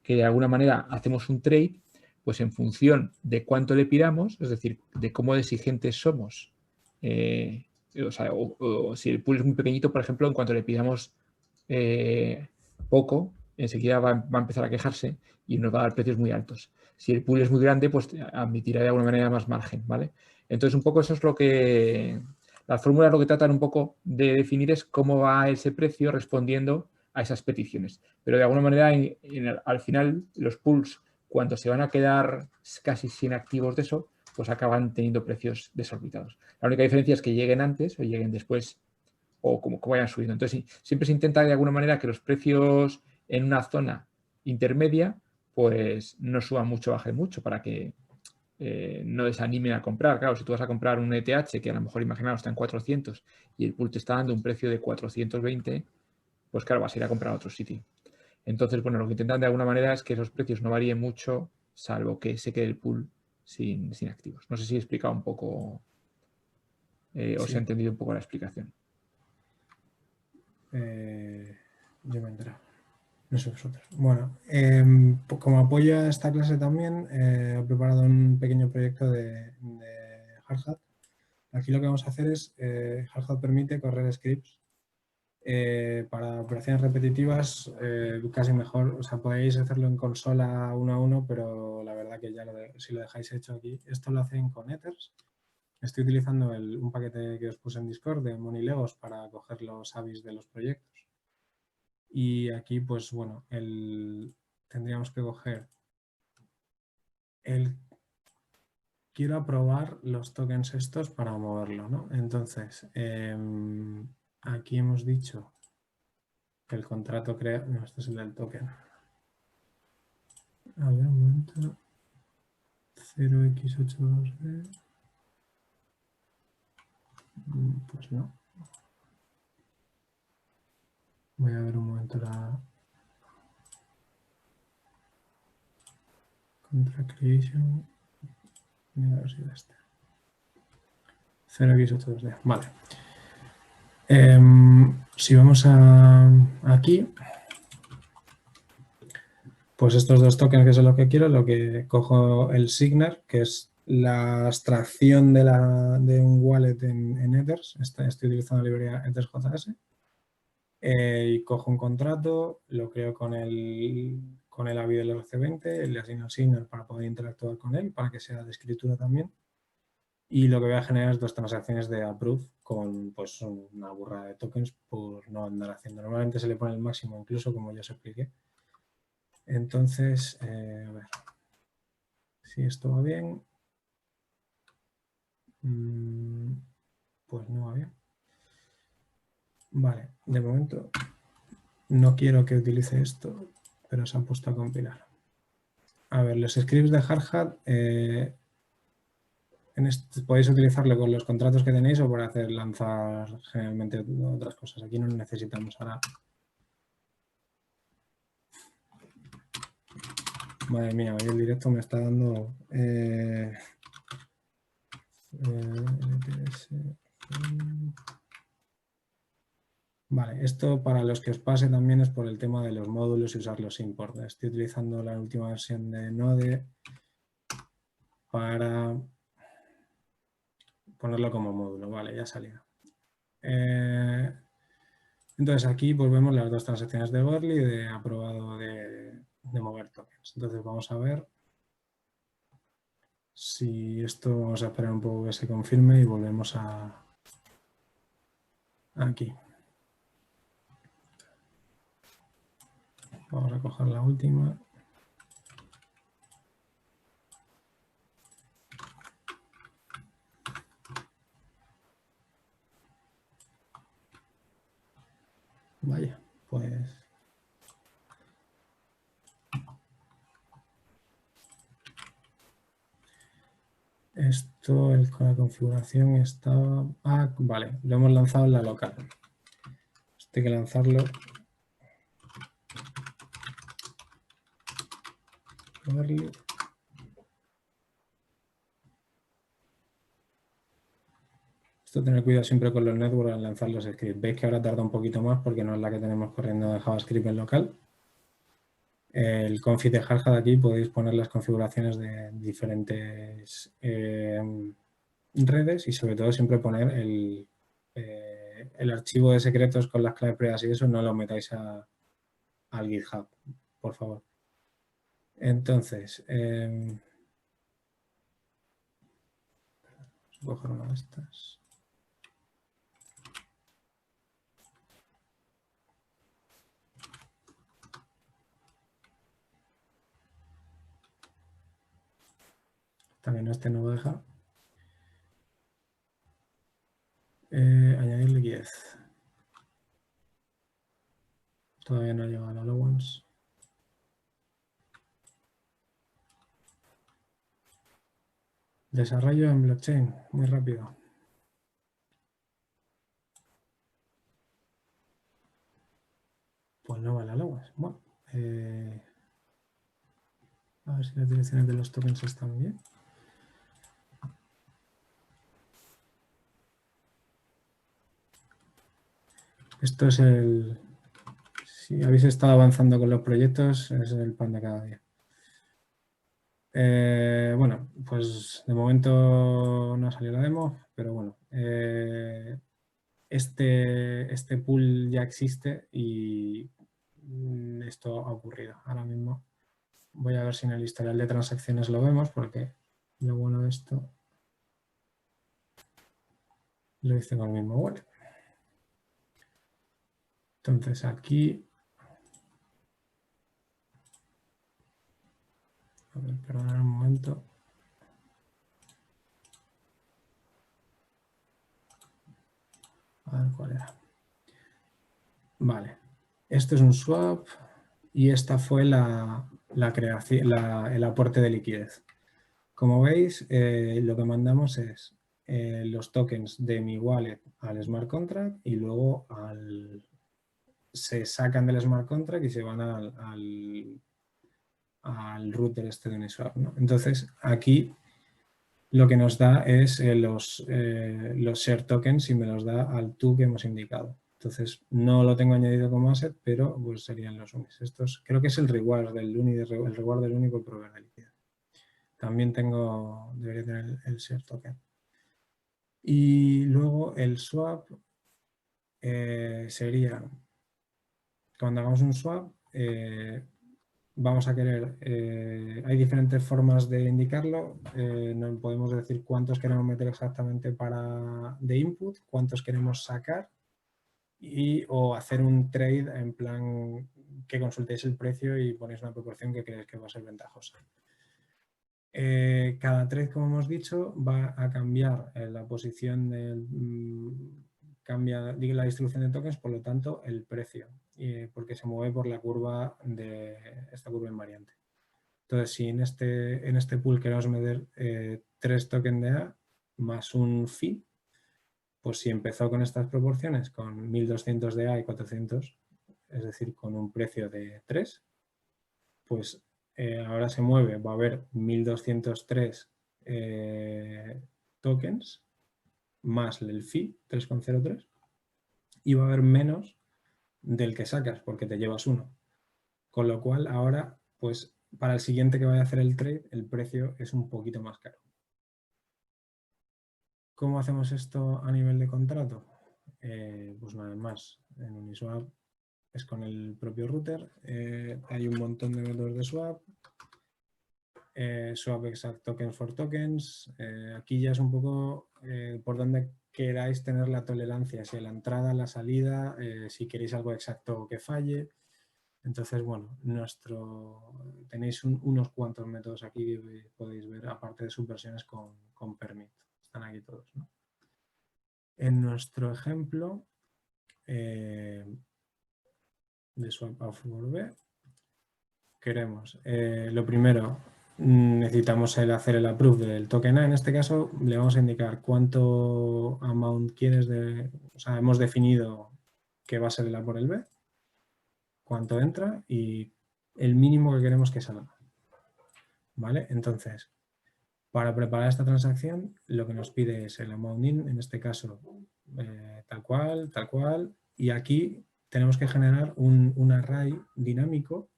de alguna manera hacemos un trade, pues en función de cuánto le pidamos, es decir, de cómo exigentes somos, o si el pool es muy pequeñito, por ejemplo, en cuanto le pidamos poco, enseguida va a empezar a quejarse y nos va a dar precios muy altos. Si el pool es muy grande, pues admitirá de alguna manera más margen, ¿vale? Entonces, un poco eso es lo que... Las fórmulas lo que tratan un poco de definir es cómo va ese precio respondiendo a esas peticiones. Pero de alguna manera, al final, los pools, cuando se van a quedar casi sin activos de eso, pues acaban teniendo precios desorbitados. La única diferencia es que lleguen antes o lleguen después o como vayan subiendo. Entonces, siempre se intenta de alguna manera que los precios en una zona intermedia pues no suban mucho, bajen mucho para que no desanimen a comprar. Claro, si tú vas a comprar un ETH que a lo mejor, imaginaos, está en 400 y el pool te está dando un precio de 420, pues claro, vas a ir a comprar a otro sitio. Entonces, bueno, lo que intentan de alguna manera es que esos precios no varíen mucho, salvo que se quede el pool sin activos. No sé si he explicado un poco o si he entendido un poco la explicación. Yo me he enterado. No sé vosotros. Bueno, como apoyo a esta clase también, he preparado un pequeño proyecto de Hardhat. Aquí lo que vamos a hacer es, Hardhat permite correr scripts para operaciones repetitivas, casi mejor. O sea, podéis hacerlo en consola uno a uno, pero la verdad que ya si lo dejáis hecho aquí, esto lo hacen con Ethers. Estoy utilizando un paquete que os puse en Discord de MoneyLegos para coger los ABIs de los proyectos. Y aquí, pues bueno, tendríamos que coger quiero aprobar los tokens estos para moverlo, ¿no? Entonces, aquí hemos dicho que el contrato crea... No, este es el del token. A ver, un momento. 0x82b. Pues no. Voy a ver un momento la... Contra creation. Mira, a ver si es este. 0x82d. Vale. Si vamos aquí, pues estos dos tokens que es lo que quiero, lo que cojo el Signer, que es la abstracción de un wallet en Ethers. Estoy utilizando la librería EthersJS. Y cojo un contrato, lo creo con el ABI del RC20, le asigno Signer para poder interactuar con él, para que sea de escritura también. Y lo que voy a generar es dos transacciones de approve con pues una burrada de tokens por no andar haciendo. Normalmente se le pone el máximo incluso, como ya os expliqué. Entonces, a ver, si esto va bien, pues no va bien. Vale, de momento no quiero que utilice esto, pero se ha puesto a compilar. A ver, los scripts de Hardhat podéis utilizarlo con los contratos que tenéis o para hacer lanzar generalmente otras cosas. Aquí no necesitamos ahora. Madre mía, hoy el directo me está dando... Vale, esto para los que os pase también es por el tema de los módulos y usar los import. Estoy utilizando la última versión de Node para ponerlo como módulo. Vale, ya ha salido. Entonces aquí pues vemos las dos transacciones de Goerli de aprobado de mover tokens. Entonces vamos a ver si esto, vamos a esperar un poco que se confirme y volvemos a aquí. Vamos a coger la última. Vaya, pues... Esto, la configuración estaba... Ah, vale, lo hemos lanzado en la local. Esto hay que lanzarlo. Esto tener cuidado siempre con los networks al lanzar los scripts. Veis que ahora tarda un poquito más porque no es la que tenemos corriendo de JavaScript en local. El config de Hardhat aquí podéis poner las configuraciones de diferentes redes y sobre todo siempre poner el archivo de secretos con las claves privadas y eso no lo metáis al GitHub, por favor. Entonces, voy a coger una de estas. También este no lo deja. Añadir liquidez. Todavía no ha llegado a allowance. Desarrollo en blockchain, muy rápido. Pues no vale allowance. Bueno, a ver si las direcciones de los tokens están bien. Esto es el... Si habéis estado avanzando con los proyectos, es el pan de cada día. Bueno, pues de momento no ha salido la demo, pero bueno. Este pool ya existe y esto ha ocurrido. Ahora mismo voy a ver si en el historial de transacciones lo vemos, porque lo bueno de esto lo hice con el mismo wallet. Entonces aquí... A ver, perdonad un momento. A ver cuál era. Vale. Esto es un swap y esta fue la creación, el aporte de liquidez. Como veis, lo que mandamos es los tokens de mi wallet al smart contract y luego se sacan del smart contract y se van al router este de Uniswap, ¿no? Entonces, aquí lo que nos da es los share tokens y me los da al to que hemos indicado. Entonces, no lo tengo añadido como asset, pero pues serían los unis. Estos creo que es el reward del uni, el reward del único proveedor de liquidez. También debería tener el share token. Y luego el swap sería, cuando hagamos un swap, vamos a querer, hay diferentes formas de indicarlo, no podemos decir cuántos queremos meter exactamente de input, cuántos queremos sacar o hacer un trade en plan que consultéis el precio y ponéis una proporción que creéis que va a ser ventajosa. Cada trade, como hemos dicho, va a cambiar la posición cambia la distribución de tokens, por lo tanto, el precio, porque se mueve por la curva de esta curva invariante. Entonces, si en este pool queremos meter 3 tokens de A más un fee, pues si empezó con estas proporciones, con 1200 de A y 400, es decir, con un precio de 3, pues ahora se mueve, va a haber 1203 tokens más el fee, 3,03, y va a haber menos del que sacas porque te llevas uno. Con lo cual ahora, pues para el siguiente que vaya a hacer el trade, el precio es un poquito más caro. ¿Cómo hacemos esto a nivel de contrato? Pues nada más, en Uniswap es con el propio router, hay un montón de métodos de swap, swap exact tokens for tokens, aquí ya es un poco por donde queráis tener la tolerancia, si a la entrada, a la salida, si queréis algo exacto que falle. Entonces, bueno, tenéis unos cuantos métodos aquí que podéis ver, aparte de subversiones con permit. Están aquí todos, ¿no? En nuestro ejemplo de swap A for B, queremos, lo primero, necesitamos hacer el approve del token A. En este caso, le vamos a indicar cuánto amount quieres o sea, hemos definido que va a ser el A por el B, cuánto entra y el mínimo que queremos que salga. ¿Vale? Entonces, para preparar esta transacción, lo que nos pide es el amount in, en este caso, tal cual, y aquí tenemos que generar un array dinámico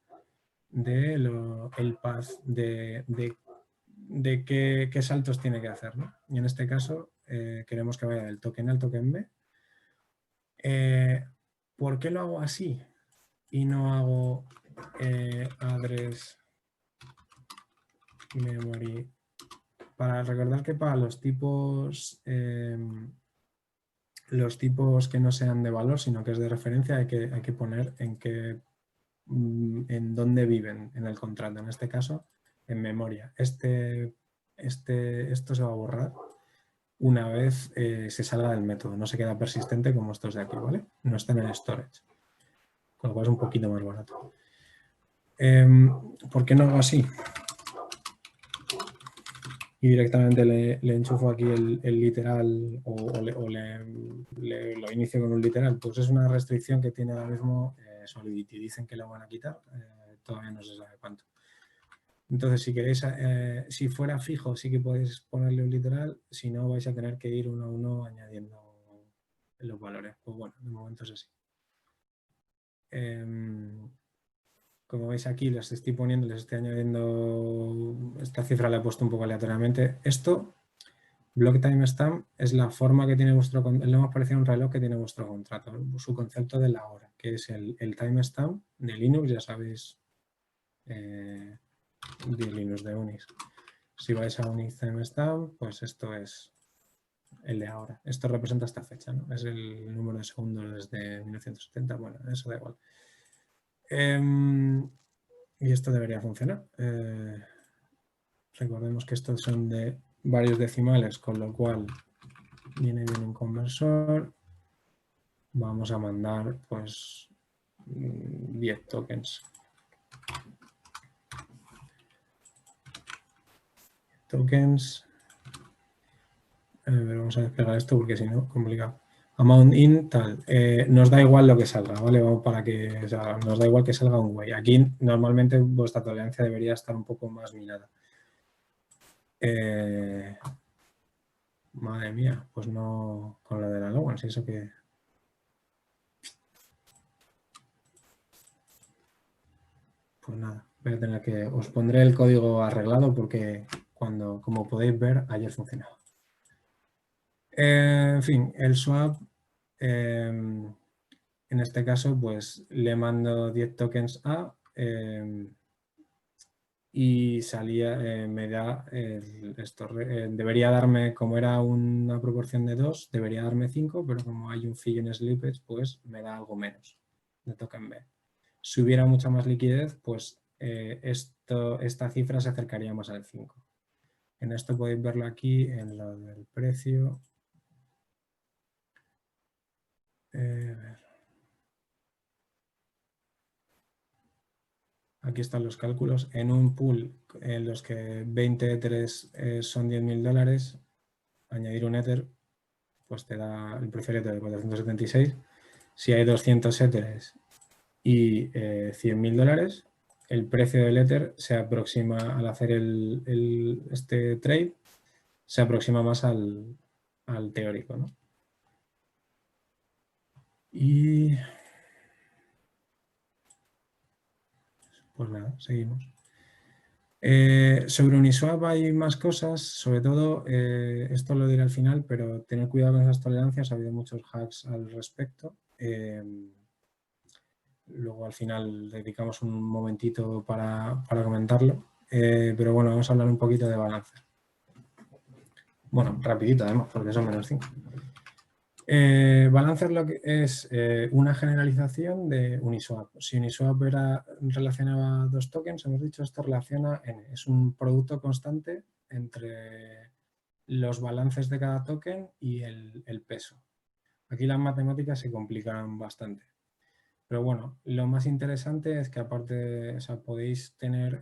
de el path de qué saltos tiene que hacer, ¿no? Y en este caso queremos que vaya del token A al token B. ¿Por qué lo hago así y no hago address memory? Para recordar que para los tipos que no sean de valor, sino que es de referencia, hay que poner en dónde viven en el contrato. En este caso, en memoria. Esto se va a borrar una vez se salga del método. No se queda persistente como estos de aquí, ¿vale? No está en el storage. Con lo cual es un poquito más barato. ¿Por qué no hago así? Y directamente le enchufo aquí el literal o lo inicio con un literal. Pues es una restricción que tiene ahora mismo Solidity. Dicen que lo van a quitar, todavía no se sabe cuánto. Entonces, si queréis, si fuera fijo, sí que podéis ponerle un literal. Si no, vais a tener que ir uno a uno añadiendo los valores. Pues bueno, de momento es así. Como veis aquí, les estoy añadiendo, esta cifra la he puesto un poco aleatoriamente. Esto, block timestamp, es la forma que tiene vuestro, lo más parecido a un reloj que tiene vuestro contrato, su concepto de la hora, que es el timestamp de Linux, ya sabéis, de Linux, de Unix. Si vais a Unix timestamp, pues esto es el de ahora. Esto representa esta fecha, ¿no? Es el número de segundos desde 1970, bueno, eso da igual. Y esto debería funcionar. Recordemos que estos son de varios decimales, con lo cual viene bien un conversor. Vamos a mandar pues 10 tokens. A ver, vamos a desplegar esto porque si no, complicado. Amount in, tal. Nos da igual lo que salga, ¿vale? Vamos para que, o sea, nos da igual que salga un way. Aquí normalmente vuestra tolerancia debería estar un poco más mirada. Madre mía, pues no con lo de la allowance, eso que... Pues nada, voy a tener que... Os pondré el código arreglado porque como podéis ver, ayer funcionaba. En fin, el swap... en este caso, pues le mando 10 tokens A y salía, me da esto. Debería darme, como era una proporción de 2, debería darme 5, pero como hay un fee en slippage, pues me da algo menos de token B. Si hubiera mucha más liquidez, pues esta cifra se acercaría más al 5. En esto podéis verlo aquí en lo del precio. A ver. aquí están los cálculos, en un pool en los que 20 Ethers son $10.000, añadir un Ether, pues te da el precio de 476. Si hay 200 Ethers y $100.000, el precio del Ether se aproxima, al hacer este trade, se aproxima más al teórico, ¿no? Y pues nada, seguimos. Sobre Uniswap hay más cosas, sobre todo, esto lo diré al final, pero tener cuidado con esas tolerancias, ha habido muchos hacks al respecto. Luego al final dedicamos un momentito para comentarlo, pero bueno, vamos a hablar un poquito de Balancer. Bueno, rapidito además, porque son menos 5. Balancer lo que es una generalización de Uniswap. Si Uniswap relacionaba dos tokens, hemos dicho, esto relaciona N. Es un producto constante entre los balances de cada token y el peso. Aquí las matemáticas se complican bastante. Pero bueno, lo más interesante es que aparte, o sea, podéis tener,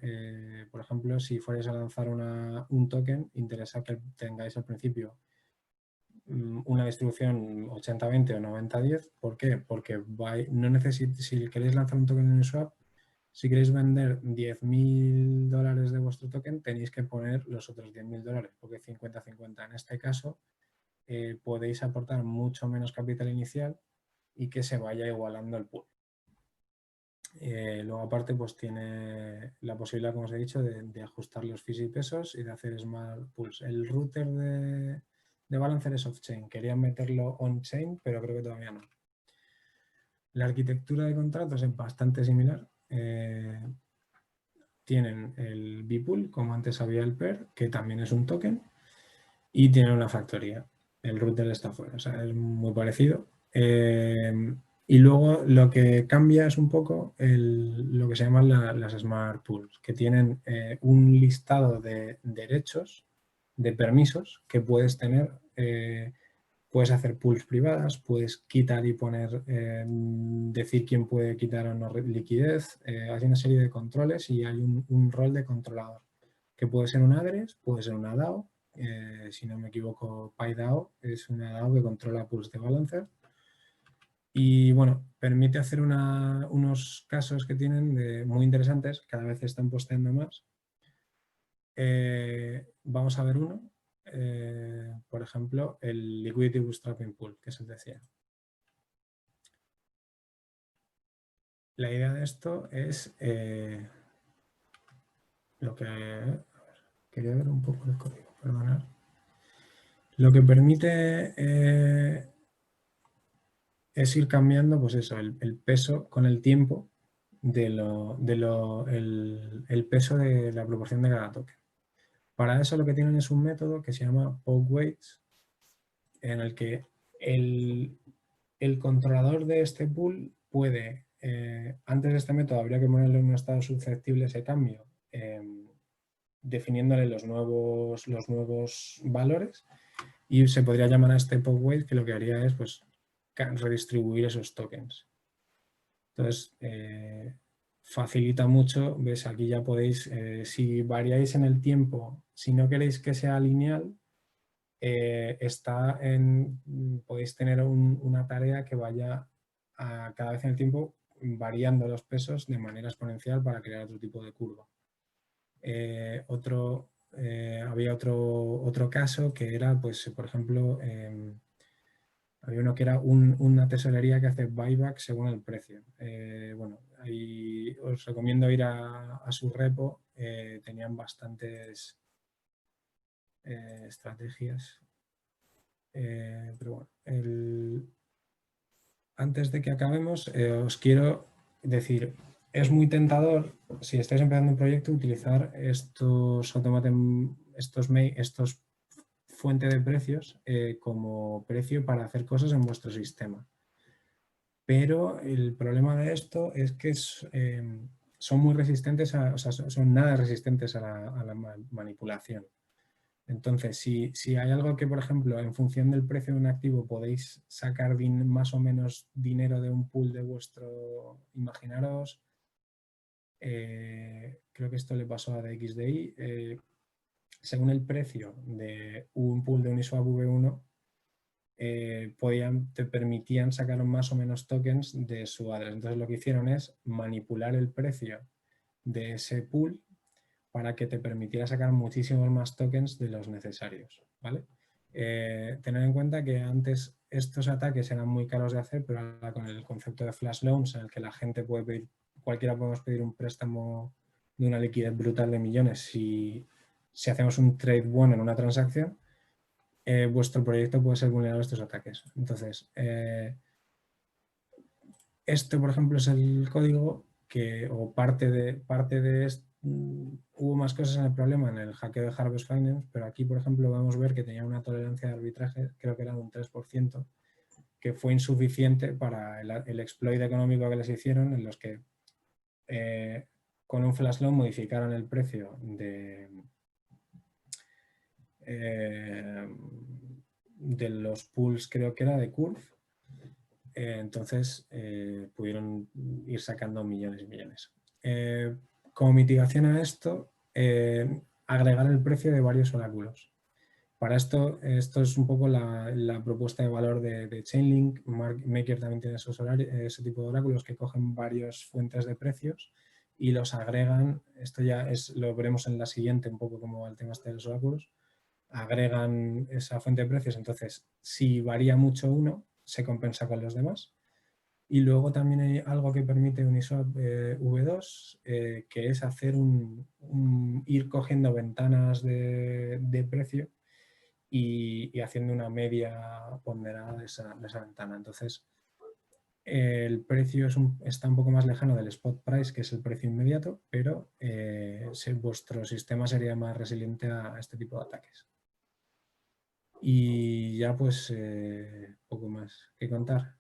por ejemplo, si fuerais a lanzar un token, interesa que tengáis al principio una distribución 80-20 o 90-10. ¿Por qué? Porque si queréis lanzar un token en Uniswap, si queréis vender $10.000 de vuestro token, tenéis que poner los otros $10.000, porque 50-50. En este caso, podéis aportar mucho menos capital inicial y que se vaya igualando el pool. Luego aparte pues tiene la posibilidad, como os he dicho, de ajustar los fees y pesos y de hacer smart pools. El router de Balancer es off-chain. Querían meterlo on-chain, pero creo que todavía no. La arquitectura de contratos es bastante similar. Tienen el B-Pool, como antes había el PER, que también es un token, y tienen una factoría. El router está fuera, o sea, es muy parecido. Y luego lo que cambia es un poco lo que se llaman las Smart Pools, que tienen un listado de derechos, de permisos que puedes tener. Puedes hacer pools privadas, puedes quitar y poner, decir quién puede quitar o no liquidez. Hay una serie de controles y hay un rol de controlador, que puede ser un address, puede ser una DAO. Si no me equivoco, PyDAO es una DAO que controla pools de Balancer. Y bueno, permite hacer unos casos que tienen muy interesantes, cada vez están posteando más. Vamos a ver uno. Por ejemplo, el Liquidity Bootstrapping Pool, que se decía. La idea de esto es lo que... quería ver un poco el código, perdonad. Lo que permite es ir cambiando, pues eso, el peso con el tiempo el peso de la proporción de cada token. Para eso lo que tienen es un método que se llama Poke Weights, en el que el controlador de este pool puede, antes de este método habría que ponerle en un estado susceptible ese cambio, definiéndole los nuevos valores, y se podría llamar a este Poke Weight, que lo que haría es pues redistribuir esos tokens. Entonces, facilita mucho. ¿Ves? Aquí ya podéis, si variáis en el tiempo, si no queréis que sea lineal, podéis tener una tarea que vaya cada vez en el tiempo variando los pesos de manera exponencial para crear otro tipo de curva. Había otro caso que era, pues, por ejemplo, había uno que era una tesorería que hace buyback según el precio. Bueno, ahí os recomiendo ir a su repo. Tenían bastantes estrategias. Pero bueno, antes de que acabemos, os quiero decir, es muy tentador, si estáis empezando un proyecto, utilizar estos fuente de precios como precio para hacer cosas en vuestro sistema. Pero el problema de esto es que son muy resistentes, son nada resistentes a la manipulación. Entonces, si hay algo que, por ejemplo, en función del precio de un activo podéis sacar más o menos dinero de un pool de vuestro, imaginaros creo que esto le pasó a DXDI, según el precio de un pool de Uniswap V1, te permitían sacar más o menos tokens de su address. Entonces lo que hicieron es manipular el precio de ese pool para que te permitiera sacar muchísimos más tokens de los necesarios, ¿vale? Tener en cuenta que antes estos ataques eran muy caros de hacer, pero ahora con el concepto de flash loans, en el que la gente puede pedir, cualquiera podemos pedir un préstamo de una liquidez brutal de millones si hacemos un trade bueno en una transacción, vuestro proyecto puede ser vulnerable a estos ataques. Entonces, este, por ejemplo, es el código o parte de esto. Hubo más cosas en el problema en el hackeo de Harvest Finance, pero aquí, por ejemplo, vamos a ver que tenía una tolerancia de arbitraje, creo que era de un 3%, que fue insuficiente para el exploit económico que les hicieron, en los que con un flash loan modificaron el precio de los pools, creo que era de Curve. Entonces pudieron ir sacando millones y millones. Como mitigación a esto, agregar el precio de varios oráculos. Para esto es un poco la propuesta de valor de Chainlink. Maker también tiene ese tipo de oráculos que cogen varias fuentes de precios y los agregan. Esto ya lo veremos en la siguiente, un poco como el tema de los oráculos. Agregan esa fuente de precios, entonces si varía mucho uno, se compensa con los demás. Y luego también hay algo que permite Uniswap V2, que es hacer ir cogiendo ventanas de precio y haciendo una media ponderada de esa ventana. Entonces, el precio está un poco más lejano del spot price, que es el precio inmediato, pero vuestro sistema sería más resiliente a este tipo de ataques. Y ya pues poco más que contar.